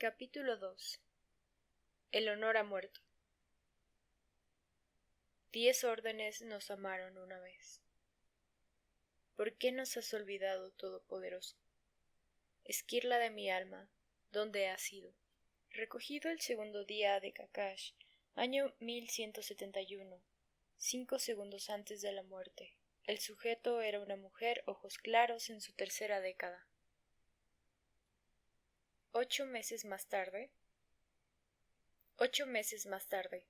Capítulo 2. El honor ha muerto. 10 órdenes nos amaron una vez. ¿Por qué nos has olvidado, Todopoderoso? Esquirla de mi alma, ¿dónde has ido? Recogido el segundo día de Kakash, año 1171, 5 segundos antes de la muerte. El sujeto era una mujer, ojos claros, en su tercera década. 8 meses más tarde. 8 meses más tarde.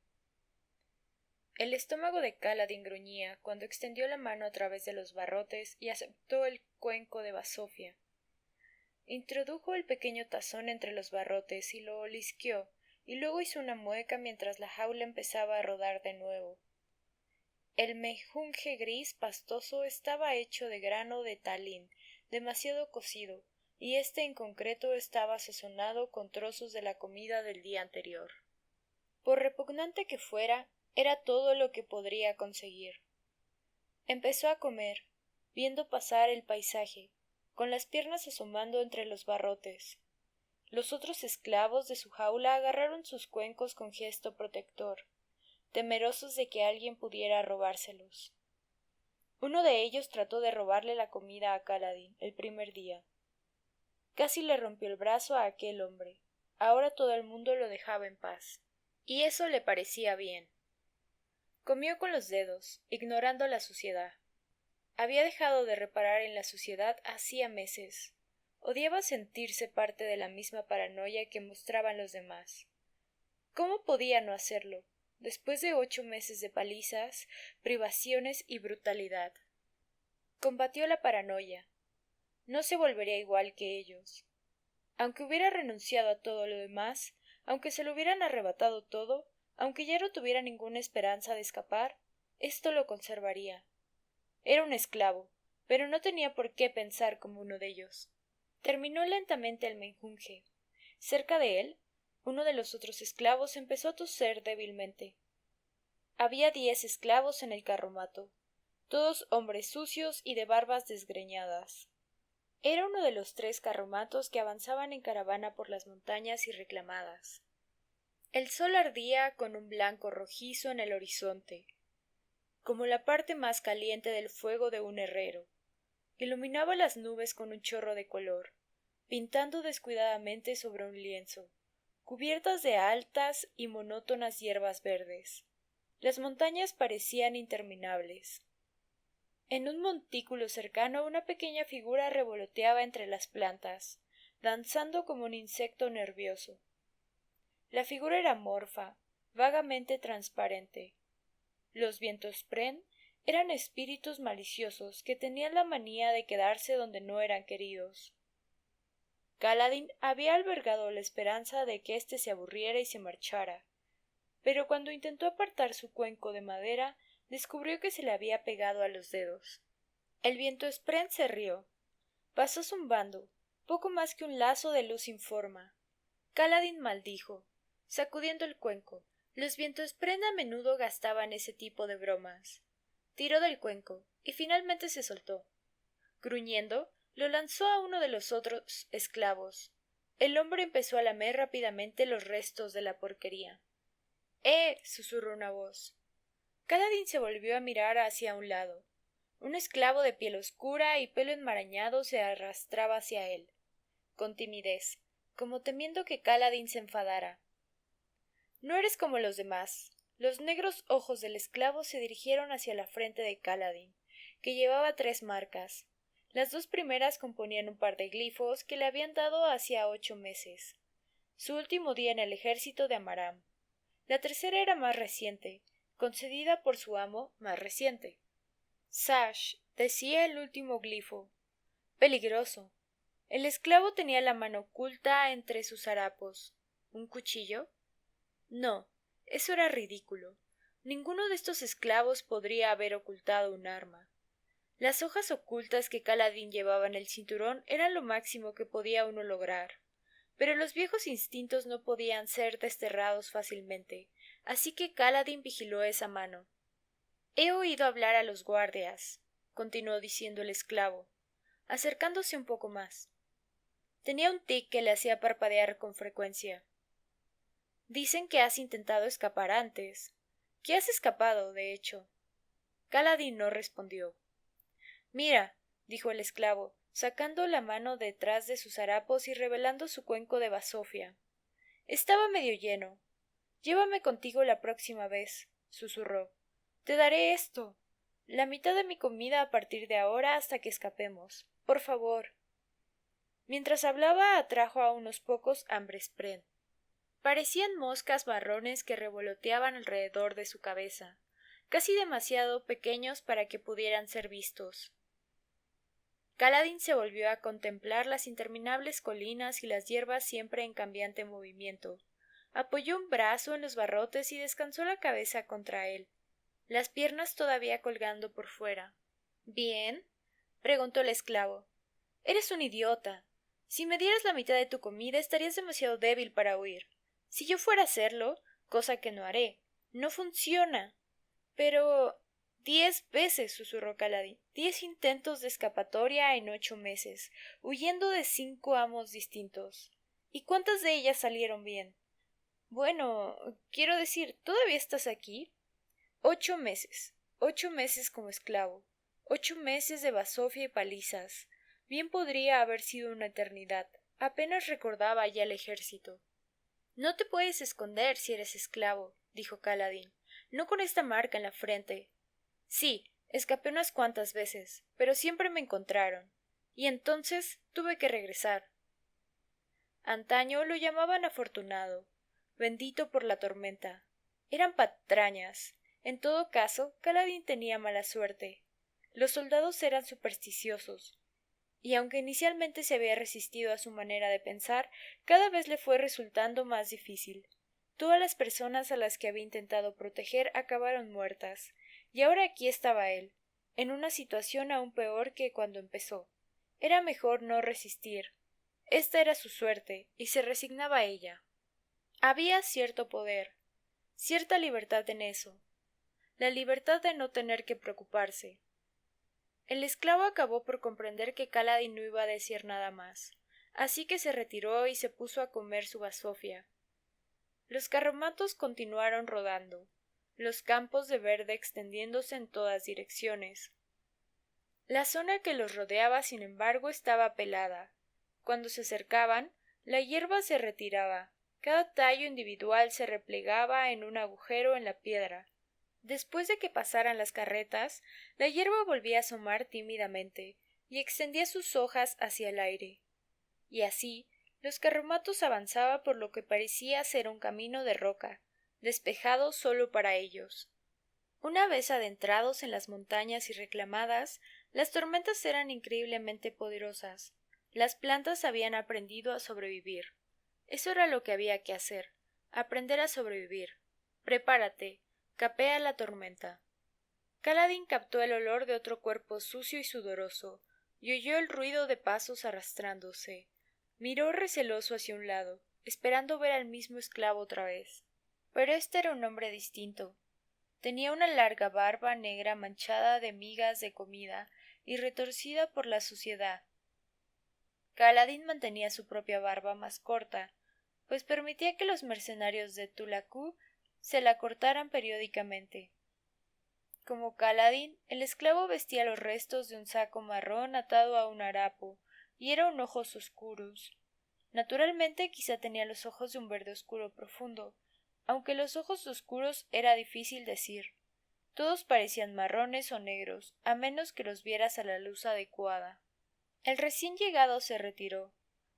El estómago de Kaladin gruñía cuando extendió la mano a través de los barrotes y aceptó el cuenco de basofia. Introdujo el pequeño tazón entre los barrotes y lo olisqueó, y luego hizo una mueca mientras la jaula empezaba a rodar de nuevo. El mejunje gris pastoso estaba hecho de grano de talín, demasiado cocido, y este en concreto estaba sazonado con trozos de la comida del día anterior. Por repugnante que fuera, era todo lo que podría conseguir. Empezó a comer, viendo pasar el paisaje, con las piernas asomando entre los barrotes. Los otros esclavos de su jaula agarraron sus cuencos con gesto protector, temerosos de que alguien pudiera robárselos. Uno de ellos trató de robarle la comida a Kaladin el primer día. Casi le rompió el brazo a aquel hombre. Ahora todo el mundo lo dejaba en paz. Y eso le parecía bien. Comió con los dedos, ignorando la suciedad. Había dejado de reparar en la suciedad hacía meses. Odiaba sentirse parte de la misma paranoia que mostraban los demás. ¿Cómo podía no hacerlo, después de 8 meses de palizas, privaciones y brutalidad? Combatió la paranoia. No se volvería igual que ellos. Aunque hubiera renunciado a todo lo demás, aunque se lo hubieran arrebatado todo, aunque ya no tuviera ninguna esperanza de escapar, esto lo conservaría. Era un esclavo, pero no tenía por qué pensar como uno de ellos. Terminó lentamente el menjunje. Cerca de él, uno de los otros esclavos empezó a toser débilmente. Había 10 esclavos en el carromato, todos hombres sucios y de barbas desgreñadas. Era uno de los 3 carromatos que avanzaban en caravana por las montañas y reclamadas. El sol ardía con un blanco rojizo en el horizonte, como la parte más caliente del fuego de un herrero. Iluminaba las nubes con un chorro de color, pintando descuidadamente sobre un lienzo, cubiertas de altas y monótonas hierbas verdes. Las montañas parecían interminables. En un montículo cercano una pequeña figura revoloteaba entre las plantas, danzando como un insecto nervioso. La figura era amorfa, vagamente transparente. Los Vientosprén eran espíritus maliciosos que tenían la manía de quedarse donde no eran queridos. Kaladin había albergado la esperanza de que éste se aburriera y se marchara, pero cuando intentó apartar su cuenco de madera, descubrió que se le había pegado a los dedos. El Vientosprén se rió. Pasó zumbando, poco más que un lazo de luz sin forma. Kaladin maldijo, sacudiendo el cuenco. Los Vientosprén a menudo gastaban ese tipo de bromas. Tiró del cuenco y finalmente se soltó. Gruñendo, lo lanzó a uno de los otros esclavos. El hombre empezó a lamer rápidamente los restos de la porquería. —¡susurró una voz. Kaladin se volvió a mirar hacia un lado. Un esclavo de piel oscura y pelo enmarañado se arrastraba hacia él, con timidez, como temiendo que Kaladin se enfadara. —No eres como los demás. Los negros ojos del esclavo se dirigieron hacia la frente de Kaladin, que llevaba 3 marcas. Las 2 primeras componían un par de glifos que le habían dado hacía 8 meses. Su último día en el ejército de Amaram. La tercera era más reciente, concedida por su amo más reciente. Sash, decía el último glifo. Peligroso. El esclavo tenía la mano oculta entre sus harapos. ¿Un cuchillo? No, eso era ridículo. Ninguno de estos esclavos podría haber ocultado un arma. Las hojas ocultas que Kaladin llevaba en el cinturón eran lo máximo que podía uno lograr, pero los viejos instintos no podían ser desterrados fácilmente, así que Kaladin vigiló esa mano. He oído hablar a los guardias, continuó diciendo el esclavo, acercándose un poco más. Tenía un tic que le hacía parpadear con frecuencia. Dicen que has intentado escapar antes. Que has escapado, de hecho. Kaladin no respondió. Mira, dijo el esclavo, sacando la mano detrás de sus harapos y revelando su cuenco de basofia. Estaba medio lleno. Llévame contigo la próxima vez, susurró. Te daré esto. La mitad de mi comida a partir de ahora hasta que escapemos. Por favor. Mientras hablaba atrajo a unos pocos hambrespren. Parecían moscas marrones que revoloteaban alrededor de su cabeza, casi demasiado pequeños para que pudieran ser vistos. Kaladin se volvió a contemplar las interminables colinas y las hierbas siempre en cambiante movimiento. Apoyó un brazo en los barrotes y descansó la cabeza contra él, las piernas todavía colgando por fuera. ¿Bien? Preguntó el esclavo. Eres un idiota. Si me dieras la mitad de tu comida estarías demasiado débil para huir. Si yo fuera a hacerlo, cosa que no haré, no funciona. Pero 10 veces, susurró Kaladin, 10 intentos de escapatoria en 8 meses, huyendo de 5 amos distintos. ¿Y cuántas de ellas salieron bien? Bueno, quiero decir, ¿todavía estás aquí? 8 meses. 8 meses como esclavo. 8 meses de basofia y palizas. Bien podría haber sido una eternidad. Apenas recordaba ya el ejército. No te puedes esconder si eres esclavo, dijo Kaladin. No con esta marca en la frente. Sí, escapé unas cuantas veces, pero siempre me encontraron. Y entonces tuve que regresar. Antaño lo llamaban afortunado, bendito por la tormenta. Eran patrañas. En todo caso, Kaladin tenía mala suerte. Los soldados eran supersticiosos, y aunque inicialmente se había resistido a su manera de pensar, cada vez le fue resultando más difícil. Todas las personas a las que había intentado proteger acabaron muertas, y ahora aquí estaba él, en una situación aún peor que cuando empezó. Era mejor no resistir. Esta era su suerte, y se resignaba a ella. Había cierto poder, cierta libertad en eso, la libertad de no tener que preocuparse. El esclavo acabó por comprender que Kaladin no iba a decir nada más, así que se retiró y se puso a comer su basofia. Los carromatos continuaron rodando, los campos de verde extendiéndose en todas direcciones. La zona que los rodeaba, sin embargo, estaba pelada. Cuando se acercaban, la hierba se retiraba, cada tallo individual se replegaba en un agujero en la piedra. Después de que pasaran las carretas, la hierba volvía a asomar tímidamente y extendía sus hojas hacia el aire. Y así, los carromatos avanzaban por lo que parecía ser un camino de roca, despejado solo para ellos. Una vez adentrados en las montañas y reclamadas, las tormentas eran increíblemente poderosas. Las plantas habían aprendido a sobrevivir. Eso era lo que había que hacer, aprender a sobrevivir. Prepárate. Capea la tormenta. Kaladin captó el olor de otro cuerpo sucio y sudoroso, y oyó el ruido de pasos arrastrándose. Miró receloso hacia un lado, esperando ver al mismo esclavo otra vez. Pero este era un hombre distinto. Tenía una larga barba negra manchada de migas de comida y retorcida por la suciedad. Kaladin mantenía su propia barba más corta, pues permitía que los mercenarios de Tulaku se la cortaran periódicamente. Como Kaladin, el esclavo vestía los restos de un saco marrón atado a un harapo, y eran ojos oscuros. Naturalmente quizá tenía los ojos de un verde oscuro profundo, aunque los ojos oscuros era difícil decir. Todos parecían marrones o negros, a menos que los vieras a la luz adecuada. El recién llegado se retiró,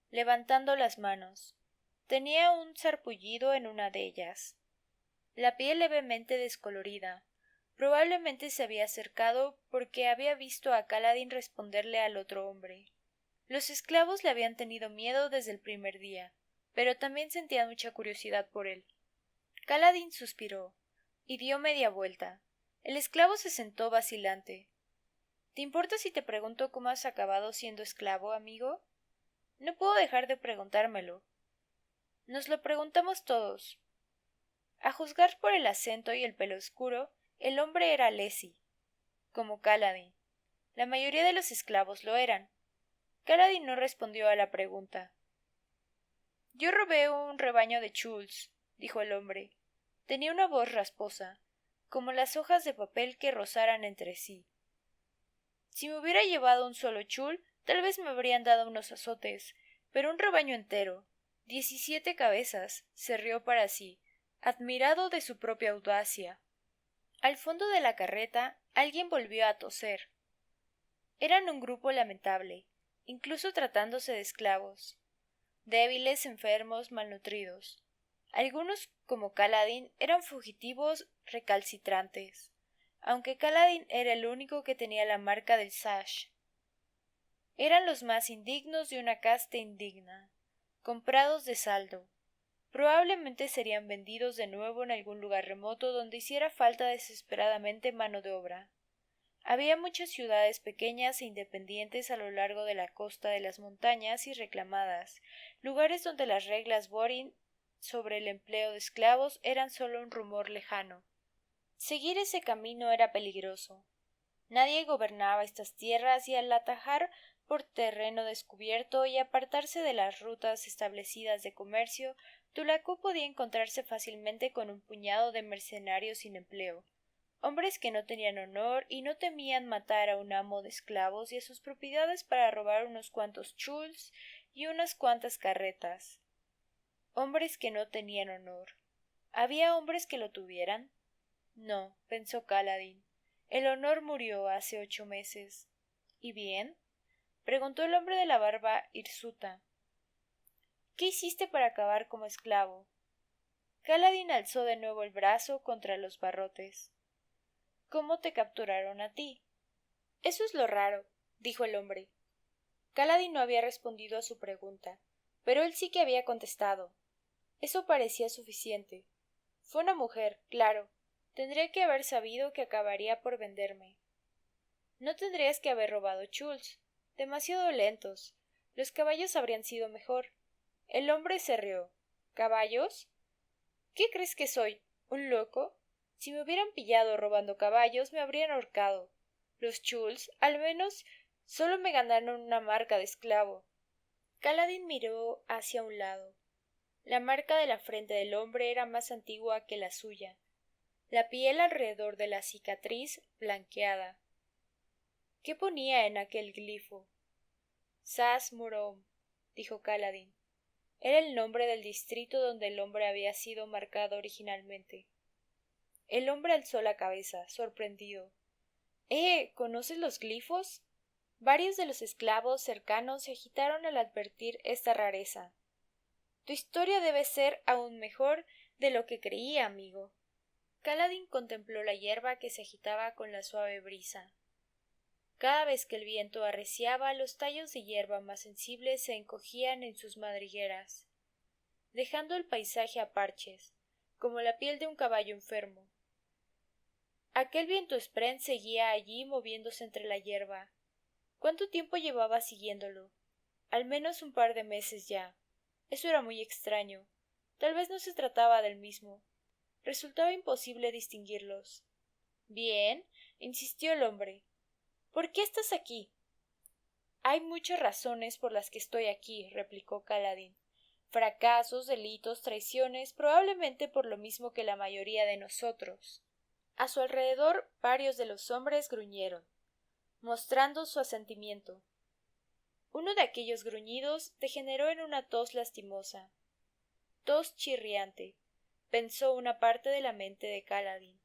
levantando las manos. Tenía un sarpullido en una de ellas. La piel levemente descolorida. Probablemente se había acercado porque había visto a Kaladin responderle al otro hombre. Los esclavos le habían tenido miedo desde el primer día, pero también sentían mucha curiosidad por él. Kaladin suspiró y dio media vuelta. El esclavo se sentó vacilante. ¿Te importa si te pregunto cómo has acabado siendo esclavo, amigo? No puedo dejar de preguntármelo. Nos lo preguntamos todos. A juzgar por el acento y el pelo oscuro, el hombre era Lesi, como Kaladin. La mayoría de los esclavos lo eran. Kaladin no respondió a la pregunta. Yo robé un rebaño de chuls, dijo el hombre. Tenía una voz rasposa, como las hojas de papel que rozaran entre sí. Si me hubiera llevado un solo chul, tal vez me habrían dado unos azotes, pero un rebaño entero, 17 cabezas, se rió para sí, admirado de su propia audacia. Al fondo de la carreta alguien volvió a toser. Eran un grupo lamentable, incluso tratándose de esclavos, débiles, enfermos, malnutridos. Algunos, como Kaladin, eran fugitivos recalcitrantes, aunque Kaladin era el único que tenía la marca del sash. Eran los más indignos de una casta indigna, comprados de saldo. Probablemente serían vendidos de nuevo en algún lugar remoto donde hiciera falta desesperadamente mano de obra. Había muchas ciudades pequeñas e independientes a lo largo de la costa de las montañas y reclamadas, lugares donde las reglas Borin sobre el empleo de esclavos eran solo un rumor lejano. Seguir ese camino era peligroso. Nadie gobernaba estas tierras y al atajar por terreno descubierto y apartarse de las rutas establecidas de comercio, Tulacú podía encontrarse fácilmente con un puñado de mercenarios sin empleo, hombres que no tenían honor y no temían matar a un amo de esclavos y a sus propiedades para robar unos cuantos chuls y unas cuantas carretas. Hombres que no tenían honor. ¿Había hombres que lo tuvieran? No, pensó Kaladin. El honor murió hace 8 meses. ¿Y bien? Preguntó el hombre de la barba hirsuta. ¿Qué hiciste para acabar como esclavo? Kaladin alzó de nuevo el brazo contra los barrotes. ¿Cómo te capturaron a ti? Eso es lo raro, dijo el hombre. Kaladin no había respondido a su pregunta, pero él sí que había contestado. Eso parecía suficiente. Fue una mujer, claro. Tendría que haber sabido que acabaría por venderme. No tendrías que haber robado chuls. Demasiado lentos. Los caballos habrían sido mejor. El hombre se rió. ¿Caballos? ¿Qué crees que soy? ¿Un loco? Si me hubieran pillado robando caballos, me habrían ahorcado. Los chuls, al menos, solo me ganaron una marca de esclavo. Kaladin miró hacia un lado. La marca de la frente del hombre era más antigua que la suya. La piel alrededor de la cicatriz blanqueada. ¿Qué ponía en aquel glifo? Sas Murom, dijo Kaladin. Era el nombre del distrito donde el hombre había sido marcado originalmente. El hombre alzó la cabeza, sorprendido. ¿Conoces los glifos? Varios de los esclavos cercanos se agitaron al advertir esta rareza. Tu historia debe ser aún mejor de lo que creía, amigo. Kaladin contempló la hierba que se agitaba con la suave brisa. Cada vez que el viento arreciaba, los tallos de hierba más sensibles se encogían en sus madrigueras, dejando el paisaje a parches, como la piel de un caballo enfermo. Aquel viento spren seguía allí moviéndose entre la hierba. ¿Cuánto tiempo llevaba siguiéndolo? Al menos un par de meses ya. Eso era muy extraño. Tal vez no se trataba del mismo. Resultaba imposible distinguirlos. Bien, insistió el hombre. ¿Por qué estás aquí? Hay muchas razones por las que estoy aquí, replicó Kaladin. Fracasos, delitos, traiciones, probablemente por lo mismo que la mayoría de nosotros. A su alrededor varios de los hombres gruñeron, mostrando su asentimiento. Uno de aquellos gruñidos degeneró en una tos lastimosa. Tos chirriante, pensó una parte de la mente de Kaladin,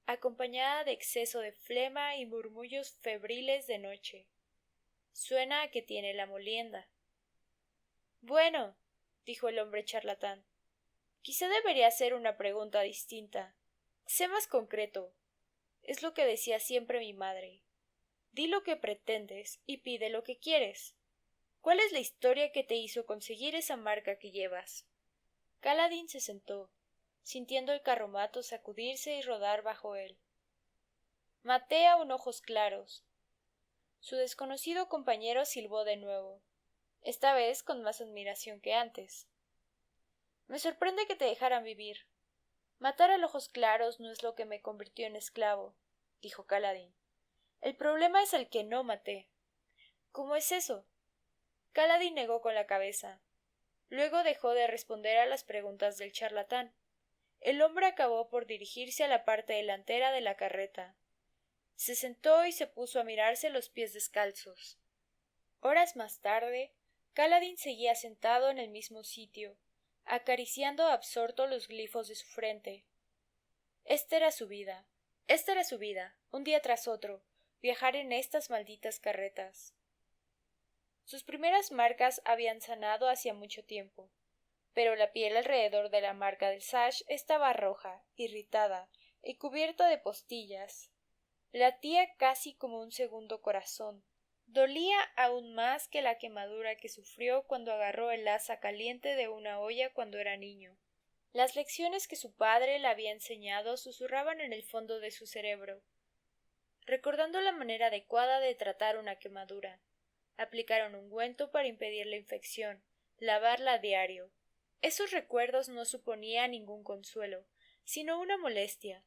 acompañada de exceso de flema y murmullos febriles de noche. Suena a que tiene la molienda. Bueno, dijo el hombre charlatán, quizá debería hacer una pregunta distinta. Sé más concreto. Es lo que decía siempre mi madre. Di lo que pretendes y pide lo que quieres. ¿Cuál es la historia que te hizo conseguir esa marca que llevas? Kaladin se sentó, sintiendo el carromato sacudirse y rodar bajo él. Maté a un ojos claros. Su desconocido compañero silbó de nuevo, esta vez con más admiración que antes. Me sorprende que te dejaran vivir. Matar a ojos claros no es lo que me convirtió en esclavo, dijo Kaladin. El problema es el que no maté. ¿Cómo es eso? Kaladin negó con la cabeza. Luego dejó de responder a las preguntas del charlatán. El hombre acabó por dirigirse a la parte delantera de la carreta. Se sentó y se puso a mirarse los pies descalzos. Horas más tarde, Kaladin seguía sentado en el mismo sitio, acariciando absorto los glifos de su frente. Esta era su vida, un día tras otro, viajar en estas malditas carretas. Sus primeras marcas habían sanado hacía mucho tiempo, pero la piel alrededor de la marca del sash estaba roja, irritada y cubierta de postillas. Latía casi como un segundo corazón. Dolía aún más que la quemadura que sufrió cuando agarró el asa caliente de una olla cuando era niño. Las lecciones que su padre le había enseñado susurraban en el fondo de su cerebro, recordando la manera adecuada de tratar una quemadura. Aplicar un ungüento para impedir la infección, lavarla a diario. Esos recuerdos no suponían ningún consuelo, sino una molestia.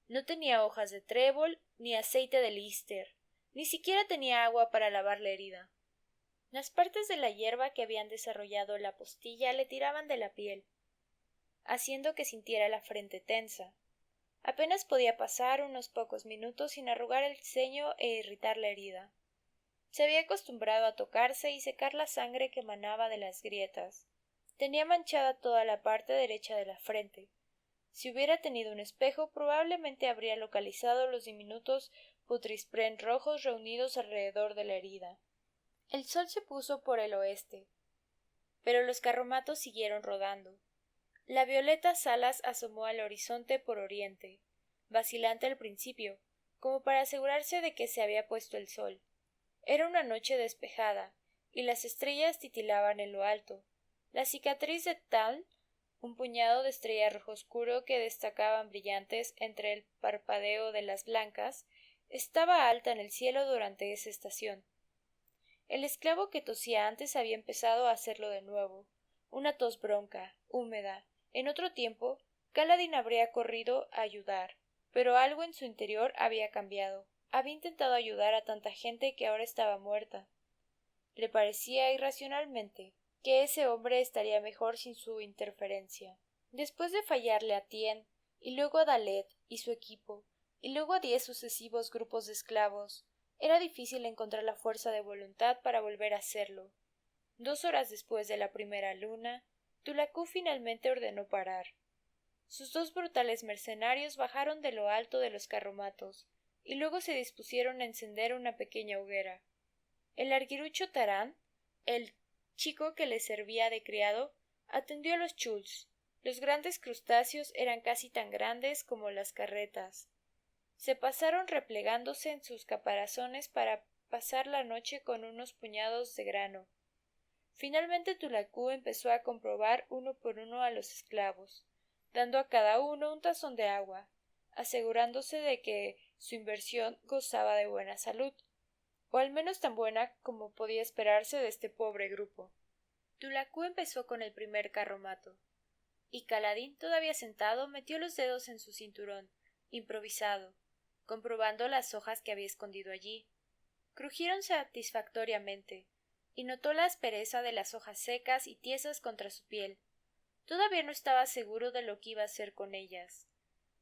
No tenía hojas de trébol ni aceite de lister, ni siquiera tenía agua para lavar la herida. Las partes de la hierba que habían desarrollado la postilla le tiraban de la piel, haciendo que sintiera la frente tensa. Apenas podía pasar unos pocos minutos sin arrugar el ceño e irritar la herida. Se había acostumbrado a tocarse y secar la sangre que emanaba de las grietas. Tenía manchada toda la parte derecha de la frente. Si hubiera tenido un espejo, probablemente habría localizado los diminutos putrisprén rojos reunidos alrededor de la herida. El sol se puso por el oeste, pero los carromatos siguieron rodando. La violeta Salas asomó al horizonte por oriente, vacilante al principio, como para asegurarse de que se había puesto el sol. Era una noche despejada, y las estrellas titilaban en lo alto. La cicatriz de Tal, un puñado de estrellas rojo oscuro que destacaban brillantes entre el parpadeo de las blancas, estaba alta en el cielo durante esa estación. El esclavo que tosía antes había empezado a hacerlo de nuevo, una tos bronca, húmeda. En otro tiempo, Kaladin habría corrido a ayudar, pero algo en su interior había cambiado. Había intentado ayudar a tanta gente que ahora estaba muerta. Le parecía irracionalmente que ese hombre estaría mejor sin su interferencia. Después de fallarle a Tien, y luego a Dalet y su equipo, y luego a 10 sucesivos grupos de esclavos, era difícil encontrar la fuerza de voluntad para volver a hacerlo. 2 horas después de la primera luna, Tulaku finalmente ordenó parar. Sus 2 brutales mercenarios bajaron de lo alto de los carromatos, y luego se dispusieron a encender una pequeña hoguera. El arguirucho Tarán, el chico que le servía de criado, atendió a los chuls. Los grandes crustáceos eran casi tan grandes como las carretas. Se pasaron replegándose en sus caparazones para pasar la noche con unos puñados de grano. Finalmente Tulaku empezó a comprobar uno por uno a los esclavos, dando a cada uno un tazón de agua, asegurándose de que su inversión gozaba de buena salud, o al menos tan buena como podía esperarse de este pobre grupo. Tulaku empezó con el primer carromato, y Kaladin, todavía sentado, metió los dedos en su cinturón, improvisado, comprobando las hojas que había escondido allí. Crujieron satisfactoriamente, y notó la aspereza de las hojas secas y tiesas contra su piel. Todavía no estaba seguro de lo que iba a hacer con ellas.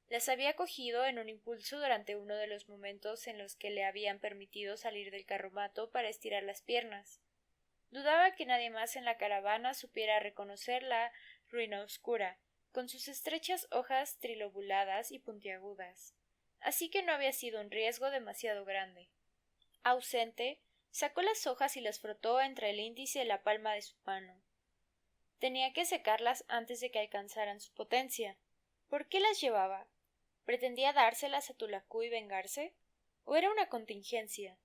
Las había cogido en un impulso durante uno de los momentos en los que le habían permitido salir del carromato para estirar las piernas. Dudaba que nadie más en la caravana supiera reconocer la ruina oscura, con sus estrechas hojas trilobuladas y puntiagudas, así que no había sido un riesgo demasiado grande. Ausente, sacó las hojas y las frotó entre el índice y la palma de su mano. Tenía que secarlas antes de que alcanzaran su potencia. ¿Por qué las llevaba? ¿Pretendía dárselas a Tulaku y vengarse? ¿O era una contingencia?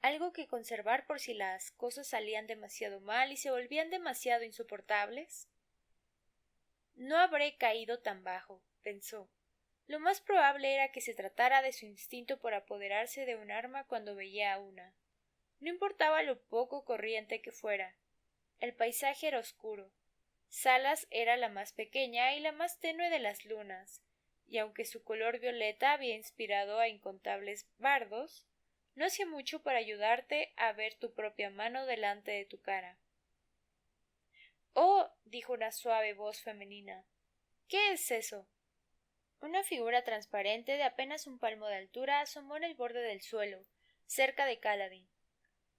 ¿Algo que conservar por si las cosas salían demasiado mal y se volvían demasiado insoportables? No habré caído tan bajo, pensó. Lo más probable era que se tratara de su instinto por apoderarse de un arma cuando veía a una. No importaba lo poco corriente que fuera. El paisaje era oscuro. Salas era la más pequeña y la más tenue de las lunas, y aunque su color violeta había inspirado a incontables bardos, no hacía mucho para ayudarte a ver tu propia mano delante de tu cara. «Oh», dijo una suave voz femenina. «¿Qué es eso?». Una figura transparente de apenas un palmo de altura asomó en el borde del suelo, cerca de Kaladin.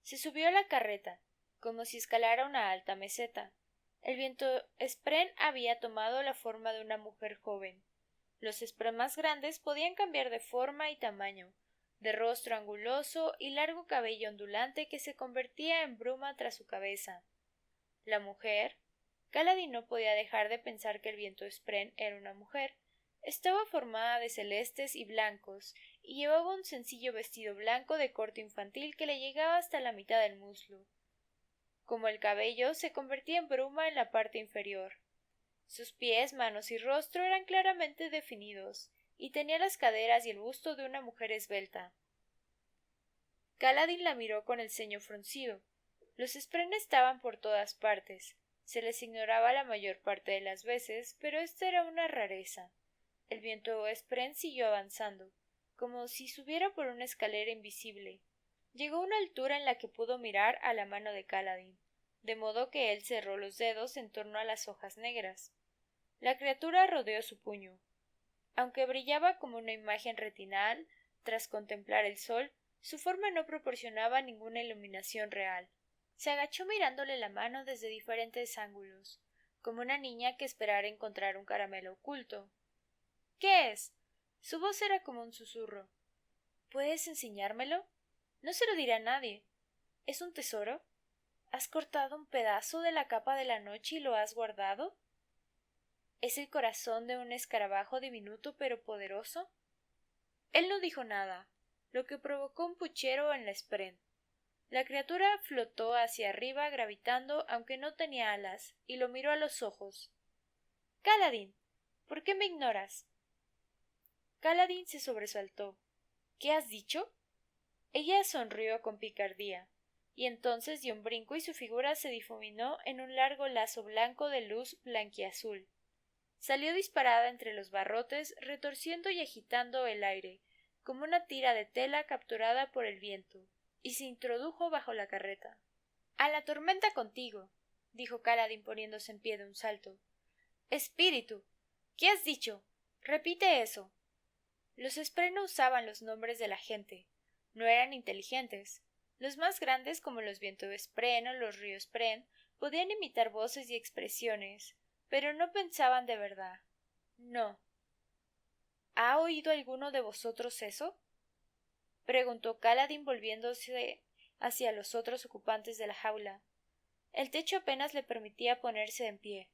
Se subió a la carreta, como si escalara una alta meseta. El viento Spren había tomado la forma de una mujer joven. Los Spren más grandes podían cambiar de forma y tamaño, de rostro anguloso y largo cabello ondulante que se convertía en bruma tras su cabeza. La mujer, Kaladin no podía dejar de pensar que el viento Spren era una mujer, estaba formada de celestes y blancos, y llevaba un sencillo vestido blanco de corte infantil que le llegaba hasta la mitad del muslo. Como el cabello se convertía en bruma en la parte inferior. Sus pies, manos y rostro eran claramente definidos, y tenía las caderas y el busto de una mujer esbelta. Kaladin la miró con el ceño fruncido. Los Spren estaban por todas partes. Se les ignoraba la mayor parte de las veces, pero esta era una rareza. El viento Spren siguió avanzando, como si subiera por una escalera invisible. Llegó a una altura en la que pudo mirar a la mano de Kaladin, de modo que él cerró los dedos en torno a las hojas negras. La criatura rodeó su puño. Aunque brillaba como una imagen retinal, tras contemplar el sol, su forma no proporcionaba ninguna iluminación real. Se agachó mirándole la mano desde diferentes ángulos, como una niña que esperara encontrar un caramelo oculto. ¿Qué es? Su voz era como un susurro. ¿Puedes enseñármelo? No se lo diré a nadie. ¿Es un tesoro? ¿Has cortado un pedazo de la capa de la noche y lo has guardado? ¿Es el corazón de un escarabajo diminuto pero poderoso? Él no dijo nada, lo que provocó un puchero en la Spren. La criatura flotó hacia arriba gravitando aunque no tenía alas, y lo miró a los ojos. —Kaladin, ¿por qué me ignoras? Kaladin se sobresaltó. —¿Qué has dicho? Ella sonrió con picardía, y entonces dio un brinco y su figura se difuminó en un largo lazo blanco de luz blanquiazul. Salió disparada entre los barrotes, retorciendo y agitando el aire, como una tira de tela capturada por el viento, y se introdujo bajo la carreta. —¡A la tormenta contigo! —dijo Kaladin poniéndose en pie de un salto. —Espíritu. ¿Qué has dicho? Repite eso. Los Spren no usaban los nombres de la gente. No eran inteligentes. Los más grandes, como los vientos Spren o los ríos Spren, podían imitar voces y expresiones, pero no pensaban de verdad. No. ¿Ha oído alguno de vosotros eso? Preguntó Kaladin volviéndose hacia los otros ocupantes de la jaula. El techo apenas le permitía ponerse en pie.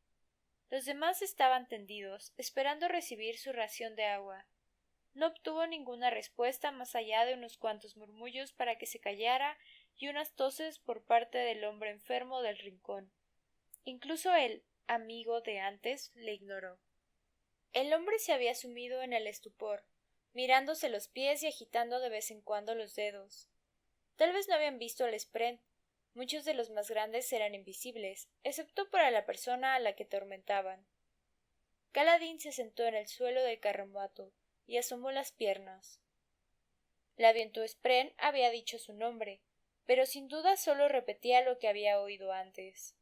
Los demás estaban tendidos, esperando recibir su ración de agua. No obtuvo ninguna respuesta más allá de unos cuantos murmullos para que se callara y unas toses por parte del hombre enfermo del rincón. Incluso el amigo de antes le ignoró. El hombre se había sumido en el estupor, mirándose los pies y agitando de vez en cuando los dedos. Tal vez no habían visto al Spren. Muchos de los más grandes eran invisibles, excepto para la persona a la que tormentaban. Kaladin se sentó en el suelo del carromato y asomó las piernas. La viento Spren había dicho su nombre, pero sin duda solo repetía lo que había oído antes.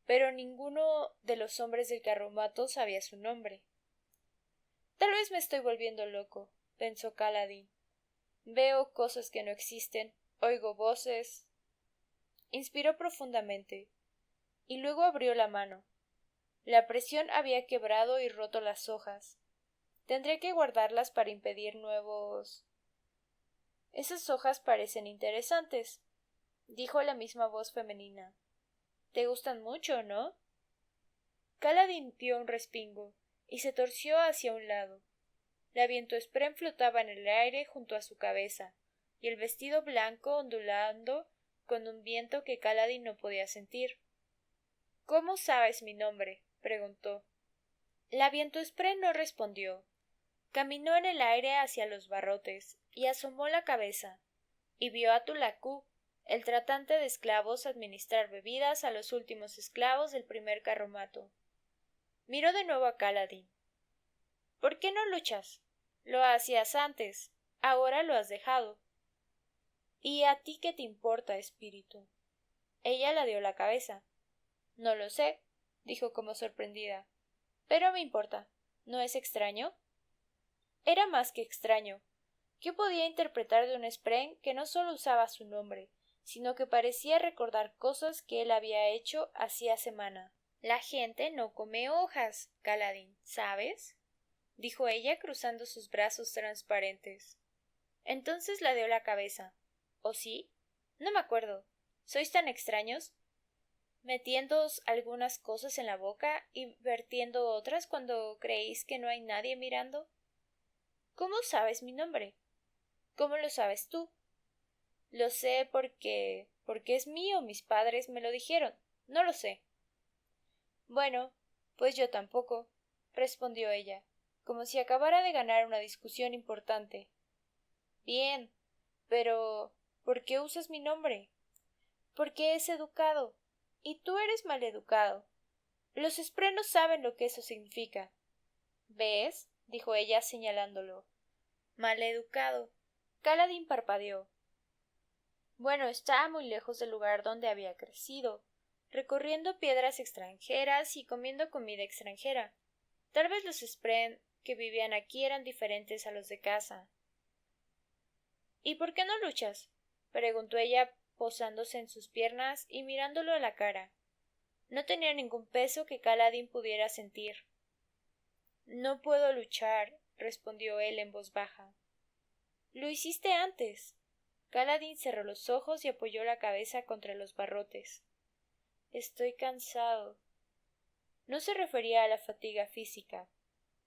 Pero ninguno de los hombres del carromato sabía su nombre. Tal vez me estoy volviendo loco, pensó Kaladin. Veo cosas que no existen, oigo voces. Inspiró profundamente, y luego abrió la mano. La presión había quebrado y roto las hojas. Tendré que guardarlas para impedir nuevos. Esas hojas parecen interesantes, dijo la misma voz femenina. Te gustan mucho, ¿no? Kaladin dio un respingo y se torció hacia un lado. La viento Spren flotaba en el aire junto a su cabeza, y el vestido blanco ondulando con un viento que Kaladin no podía sentir. —¿Cómo sabes mi nombre? —preguntó. La viento Spren no respondió. Caminó en el aire hacia los barrotes y asomó la cabeza, y vio a Tulakú, el tratante de esclavos, administrar bebidas a los últimos esclavos del primer carromato. Miró de nuevo a Kaladin. —¿Por qué no luchas? Lo hacías antes, ahora lo has dejado. —¿Y a ti qué te importa, espíritu? Ella la dio la cabeza. —No lo sé. dijo como sorprendida. Pero me importa. ¿No es extraño? Era más que extraño. ¿Qué podía interpretar de un Spren que no solo usaba su nombre, sino que parecía recordar cosas que él había hecho hacía semana? La gente no come hojas, Kaladin, ¿sabes? Dijo ella cruzando sus brazos transparentes. Entonces ladeó la cabeza. ¿O sí? No me acuerdo. ¿Sois tan extraños? Metiéndoos algunas cosas en la boca y vertiendo otras cuando creéis que no hay nadie mirando. ¿Cómo sabes mi nombre? ¿Cómo lo sabes tú? Lo sé porque es mío, mis padres me lo dijeron. No lo sé. Bueno, pues yo tampoco, respondió ella, como si acabara de ganar una discusión importante. Bien, pero ¿por qué usas mi nombre? Porque es educado, y tú eres maleducado. Los esprenos saben lo que eso significa. ¿Ves? Dijo ella señalándolo. Maleducado. Kaladin parpadeó. Bueno, estaba muy lejos del lugar donde había crecido, recorriendo piedras extranjeras y comiendo comida extranjera. Tal vez los Spren que vivían aquí eran diferentes a los de casa. ¿Y por qué no luchas? Preguntó ella posándose en sus piernas y mirándolo a la cara. No tenía ningún peso que Kaladin pudiera sentir. No puedo luchar, respondió él en voz baja. Lo hiciste antes. Kaladin cerró los ojos y apoyó la cabeza contra los barrotes. Estoy cansado. No se refería a la fatiga física,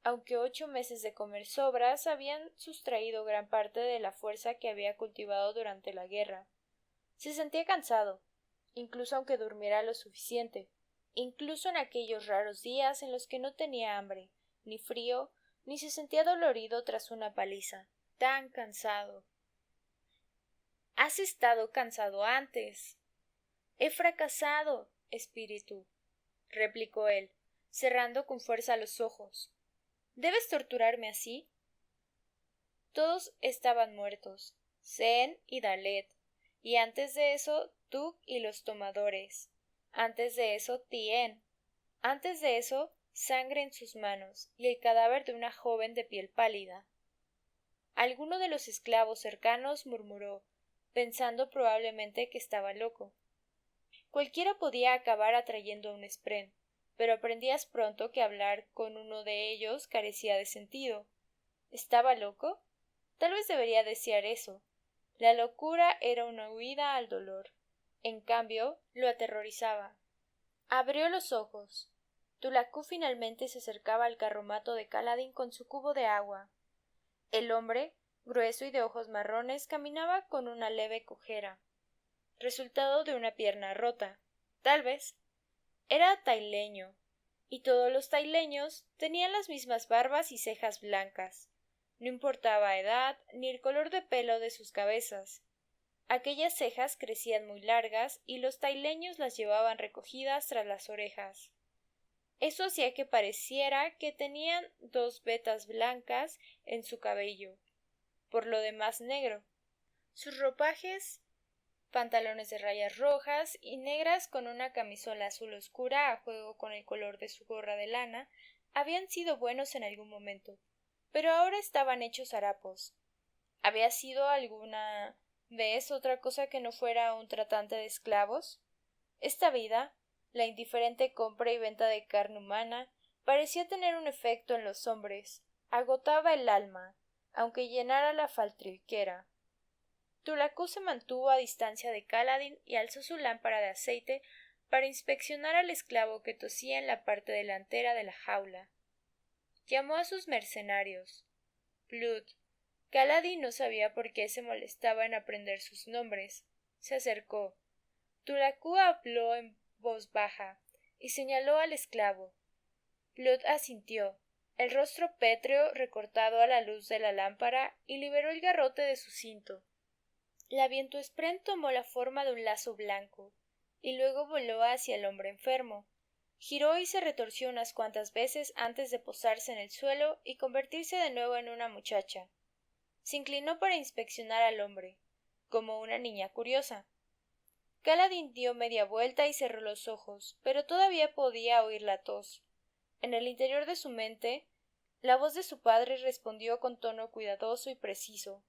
aunque 8 meses de comer sobras habían sustraído gran parte de la fuerza que había cultivado durante la guerra. Se sentía cansado, incluso aunque durmiera lo suficiente, incluso en aquellos raros días en los que no tenía hambre, ni frío, ni se sentía dolorido tras una paliza. Tan cansado. Has estado cansado antes. He fracasado, espíritu, replicó él, cerrando con fuerza los ojos. ¿Debes torturarme así? Todos estaban muertos, Zen y Dalet, y antes de eso Tuk y los tomadores, antes de eso Tien, antes de eso sangre en sus manos y el cadáver de una joven de piel pálida. Alguno de los esclavos cercanos murmuró, pensando probablemente que estaba loco. Cualquiera podía acabar atrayendo a un Spren, pero aprendías pronto que hablar con uno de ellos carecía de sentido. ¿Estaba loco? Tal vez debería desear eso. La locura era una huida al dolor. En cambio, lo aterrorizaba. Abrió los ojos. Tulakú finalmente se acercaba al carromato de Kaladin con su cubo de agua. El hombre, grueso y de ojos marrones, caminaba con una leve cojera, resultado de una pierna rota. Tal vez. Era taileño, y todos los taileños tenían las mismas barbas y cejas blancas. No importaba edad ni el color de pelo de sus cabezas. Aquellas cejas crecían muy largas y los taileños las llevaban recogidas tras las orejas. Eso hacía que pareciera que tenían dos vetas blancas en su cabello, por lo demás negro. Sus ropajes, pantalones de rayas rojas y negras con una camisola azul oscura a juego con el color de su gorra de lana, habían sido buenos en algún momento, pero ahora estaban hechos harapos. ¿Había sido alguna vez otra cosa que no fuera un tratante de esclavos? Esta vida, la indiferente compra y venta de carne humana, parecía tener un efecto en los hombres, agotaba el alma, aunque llenara la faltriquera. Tulakú se mantuvo a distancia de Kaladin y alzó su lámpara de aceite para inspeccionar al esclavo que tosía en la parte delantera de la jaula. Llamó a sus mercenarios. Blood. Kaladin no sabía por qué se molestaba en aprender sus nombres. Se acercó. Tulakú habló en voz baja y señaló al esclavo. Blood asintió, el rostro pétreo recortado a la luz de la lámpara, y liberó el garrote de su cinto. La vientoespren tomó la forma de un lazo blanco, y luego voló hacia el hombre enfermo. Giró y se retorció unas cuantas veces antes de posarse en el suelo y convertirse de nuevo en una muchacha. Se inclinó para inspeccionar al hombre, como una niña curiosa. Kaladin dio media vuelta y cerró los ojos, pero todavía podía oír la tos. En el interior de su mente, la voz de su padre respondió con tono cuidadoso y preciso.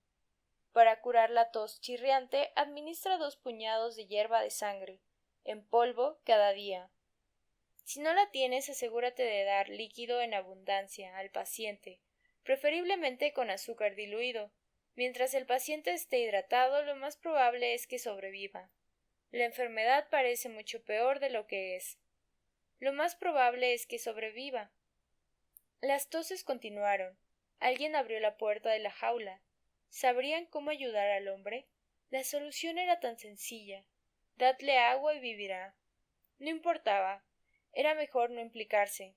Para curar la tos chirriante, administra 2 puñados de hierba de sangre, en polvo, cada día. Si no la tienes, asegúrate de dar líquido en abundancia al paciente, preferiblemente con azúcar diluido. Mientras el paciente esté hidratado, lo más probable es que sobreviva. La enfermedad parece mucho peor de lo que es. Lo más probable es que sobreviva. Las toses continuaron. Alguien abrió la puerta de la jaula. ¿Sabrían cómo ayudar al hombre? La solución era tan sencilla. Dadle agua y vivirá. No importaba. Era mejor no implicarse.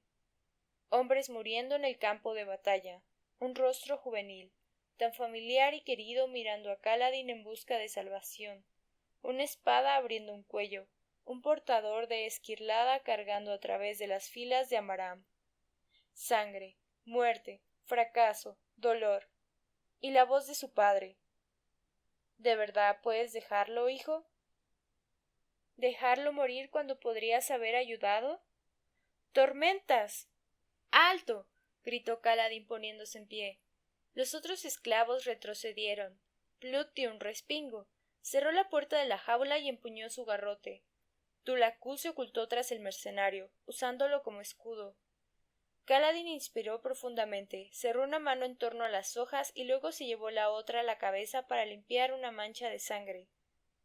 Hombres muriendo en el campo de batalla. Un rostro juvenil, tan familiar y querido mirando a Kaladin en busca de salvación. Una espada abriendo un cuello. Un portador de esquirlada cargando a través de las filas de Amaram. Sangre, muerte, fracaso, dolor. Y la voz de su padre. ¿De verdad puedes dejarlo, hijo? ¿Dejarlo morir cuando podrías haber ayudado? ¡Tormentas! ¡Alto! Gritó Kaladin poniéndose en pie. Los otros esclavos retrocedieron. Blood dio un respingo, cerró la puerta de la jaula y empuñó su garrote. Tulakú se ocultó tras el mercenario, usándolo como escudo. Kaladin inspiró profundamente, cerró una mano en torno a las hojas y luego se llevó la otra a la cabeza para limpiar una mancha de sangre.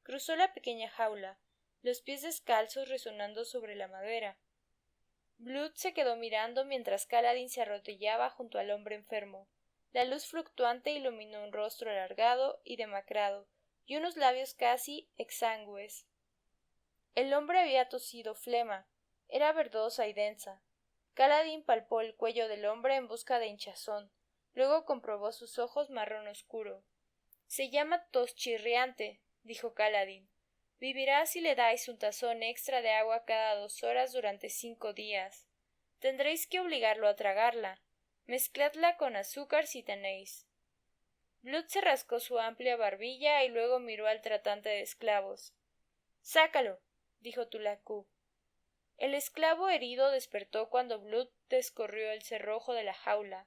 Cruzó la pequeña jaula, los pies descalzos resonando sobre la madera. Blood se quedó mirando mientras Kaladin se arrodillaba junto al hombre enfermo. La luz fluctuante iluminó un rostro alargado y demacrado, y unos labios casi exangües. El hombre había tosido flema, era verdosa y densa. Kaladin palpó el cuello del hombre en busca de hinchazón, luego comprobó sus ojos marrón oscuro. Se llama tos chirriante, dijo Kaladin. Vivirá si le dais un tazón extra de agua cada 2 horas durante 5 días. Tendréis que obligarlo a tragarla. Mezcladla con azúcar si tenéis. Blood se rascó su amplia barbilla y luego miró al tratante de esclavos. —Sácalo —dijo Tulakú. El esclavo herido despertó cuando Blood descorrió el cerrojo de la jaula.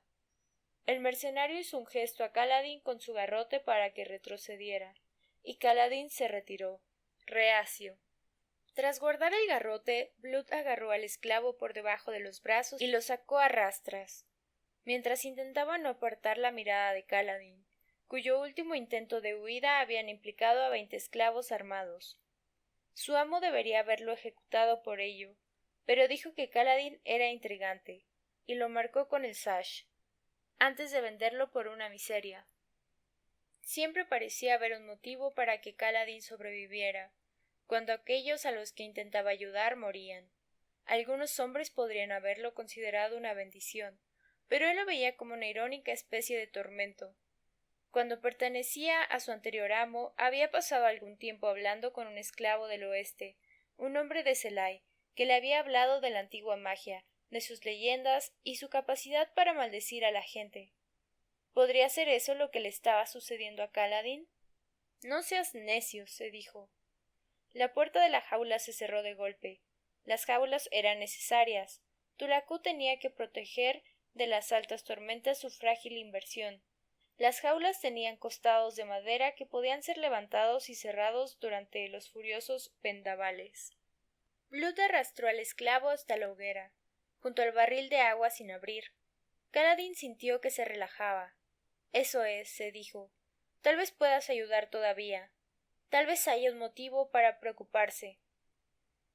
El mercenario hizo un gesto a Kaladin con su garrote para que retrocediera, y Kaladin se retiró, reacio. Tras guardar el garrote, Blood agarró al esclavo por debajo de los brazos y lo sacó a rastras, mientras intentaba no apartar la mirada de Kaladin, cuyo último intento de huida habían implicado a 20 esclavos armados. Su amo debería haberlo ejecutado por ello, pero dijo que Kaladin era intrigante, y lo marcó con el sash, antes de venderlo por una miseria. Siempre parecía haber un motivo para que Kaladin sobreviviera, cuando aquellos a los que intentaba ayudar morían. Algunos hombres podrían haberlo considerado una bendición, pero él lo veía como una irónica especie de tormento. Cuando pertenecía a su anterior amo, había pasado algún tiempo hablando con un esclavo del oeste, un hombre de Selay, que le había hablado de la antigua magia, de sus leyendas y su capacidad para maldecir a la gente. ¿Podría ser eso lo que le estaba sucediendo a Kaladin? No seas necio, se dijo. La puerta de la jaula se cerró de golpe. Las jaulas eran necesarias. Tulakú tenía que proteger de las altas tormentas su frágil inversión. Las jaulas tenían costados de madera que podían ser levantados y cerrados durante los furiosos vendavales. Blood arrastró al esclavo hasta la hoguera, junto al barril de agua sin abrir. Kaladin sintió que se relajaba. Eso es, se dijo. Tal vez puedas ayudar todavía. Tal vez haya un motivo para preocuparse.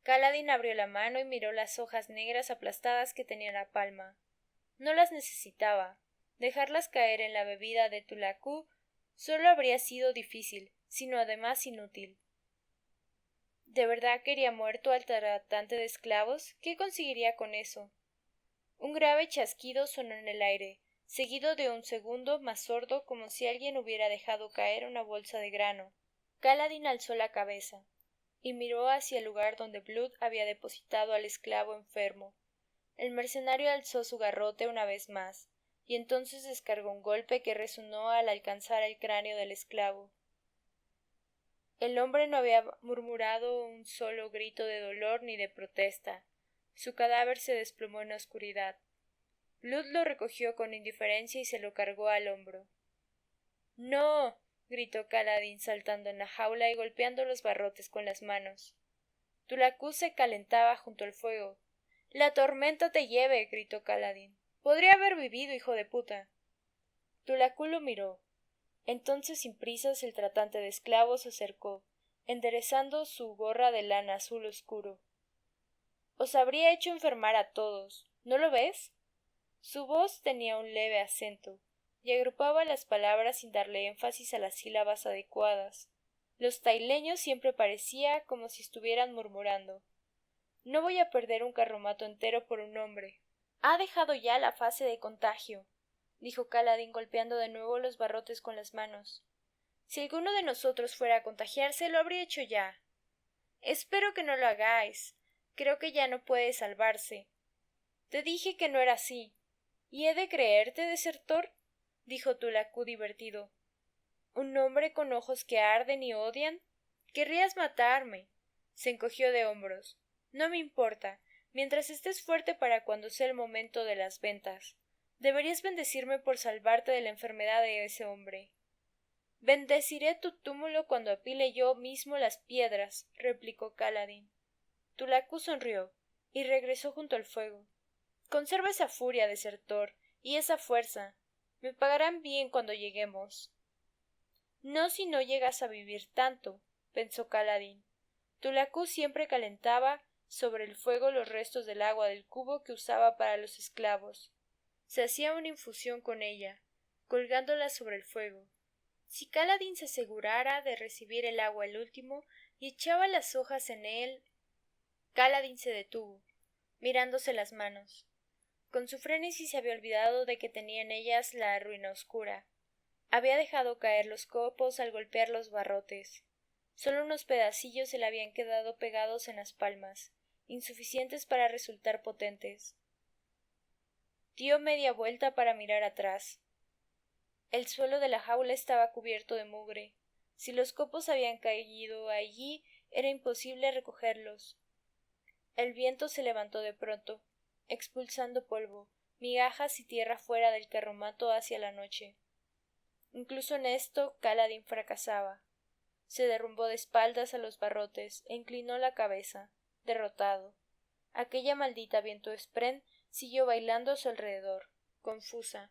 Kaladin abrió la mano y miró las hojas negras aplastadas que tenía en la palma. No las necesitaba. Dejarlas caer en la bebida de Tulakú solo habría sido difícil, sino además inútil. ¿De verdad quería muerto al tratante de esclavos? ¿Qué conseguiría con eso? Un grave chasquido sonó en el aire, seguido de un segundo más sordo, como si alguien hubiera dejado caer una bolsa de grano. Kaladin alzó la cabeza y miró hacia el lugar donde Blood había depositado al esclavo enfermo. El mercenario alzó su garrote una vez más, y entonces descargó un golpe que resonó al alcanzar el cráneo del esclavo. El hombre no había murmurado un solo grito de dolor ni de protesta. Su cadáver se desplomó en la oscuridad. Blood lo recogió con indiferencia y se lo cargó al hombro. —¡No! —gritó Kaladin saltando en la jaula y golpeando los barrotes con las manos. Tulacú se calentaba junto al fuego. —¡La tormenta te lleve! —gritó Kaladin. —Podría haber vivido, hijo de puta. Tulacú lo miró. Entonces sin prisas el tratante de esclavos se acercó, enderezando su gorra de lana azul oscuro. —Os habría hecho enfermar a todos, ¿no lo ves? Su voz tenía un leve acento, y agrupaba las palabras sin darle énfasis a las sílabas adecuadas. Los taileños siempre parecía como si estuvieran murmurando. No voy a perder un carromato entero por un hombre. Ha dejado ya la fase de contagio, dijo Kaladin golpeando de nuevo los barrotes con las manos. Si alguno de nosotros fuera a contagiarse, lo habría hecho ya. Espero que no lo hagáis. Creo que ya no puede salvarse. Te dije que no era así. ¿Y he de creerte, desertor? Dijo Tulacú divertido. ¿Un hombre con ojos que arden y odian? Querrías matarme. Se encogió de hombros. No me importa, mientras estés fuerte para cuando sea el momento de las ventas. Deberías bendecirme por salvarte de la enfermedad de ese hombre. Bendeciré tu túmulo cuando apile yo mismo las piedras, replicó Kaladin. Tulacú sonrió y regresó junto al fuego. Conserva esa furia, desertor, y esa fuerza. Me pagarán bien cuando lleguemos. No si no llegas a vivir tanto, pensó Kaladin. Tulacú siempre calentaba sobre el fuego los restos del agua del cubo que usaba para los esclavos. Se hacía una infusión con ella, colgándola sobre el fuego. Si Kaladin se asegurara de recibir el agua el último y echaba las hojas en él. Kaladin se detuvo, mirándose las manos. Con su frenesí se había olvidado de que tenía en ellas la ruina oscura. Había dejado caer los copos al golpear los barrotes. Solo unos pedacillos se le habían quedado pegados en las palmas, insuficientes para resultar potentes. Dio media vuelta para mirar atrás. El suelo de la jaula estaba cubierto de mugre. Si los copos habían caído allí, era imposible recogerlos. El viento se levantó de pronto, expulsando polvo, migajas y tierra fuera del carromato hacia la noche. Incluso en esto Kaladin fracasaba. Se derrumbó de espaldas a los barrotes e inclinó la cabeza, derrotado. Aquella maldita viento Spren siguió bailando a su alrededor, confusa,